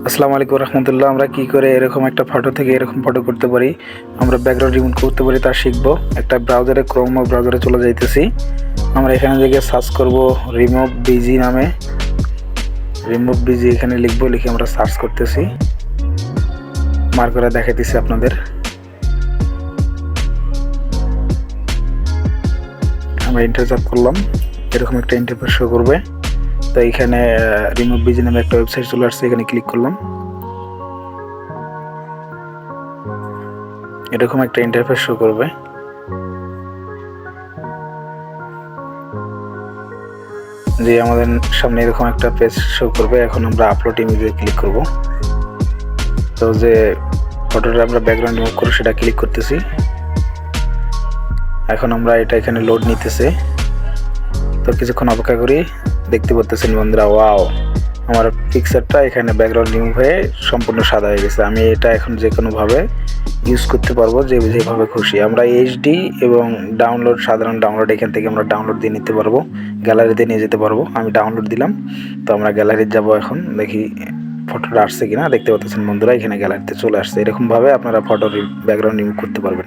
আসসালামু আলাইকুম রহমতুল্লাহ। আমরা কি করে এরকম একটা ফটো থেকে এরকম ফটো করতে পারি, আমরা ব্যাকগ্রাউন্ড রিমুভ করতে পারি তা শিখবো। একটা ব্রাউজারে, ক্রোম ব্রাউজারে চলে যাইতেছি। আমরা এখানে থেকে সার্চ করব রিমুভ বিজি নামে। রিমুভ বিজি এখানে লিখবো, লিখে আমরা সার্চ করতেছি। মার্ক করে দেখাইতেছি আপনাদের। আমরা এন্টার চাপ করলাম, এরকম একটা ইন্টারফেস শো করবে। তো এখানে রিমুভ বিজি নামে একটা ওয়েবসাইট চলে আসছে, এখানে ক্লিক করলাম। এরকম একটা ইন্টারফেস শো করবে। যে আমাদের সামনে এরকম একটা পেজ শো করবে। এখন আমরা আপলোড ইমেজে ক্লিক করব। তো যে ফটোটা আমরা ব্যাকগ্রাউন্ড রিমুভ করব সেটা ক্লিক করতেছি। এখন আমরা এটা এখানে লোড নিতেছে। তো কিছুক্ষণ অপেক্ষা করি। দেখতে পাচ্ছেন বন্ধুরা, ওয়াও, আমার পিকচারটা এখানে ব্যাকগ্রাউন্ড রিমুভ হয়ে সম্পূর্ণ সাদা হয়ে গেছে। আমি এটা এখন যে কোনোভাবে ইউজ করতে পারবো, যেভাবে খুশি। আমরা এইচডি এবং ডাউনলোড, সাধারণ ডাউনলোড এখান থেকে আমরা ডাউনলোড দিয়ে নিতে পারবো, গ্যালারিতে নিয়ে যেতে পারবো। আমি ডাউনলোড দিলাম। তো আমরা গ্যালারিতে যাব, এখন দেখি ফটোটা আসছে কিনা। দেখতে পাচ্ছেন বন্ধুরা, এখানে গ্যালারিতে চলে আসছে। এরকমভাবে আপনারা ফটোর ব্যাকগ্রাউন্ড রিমুভ করতে পারবেন।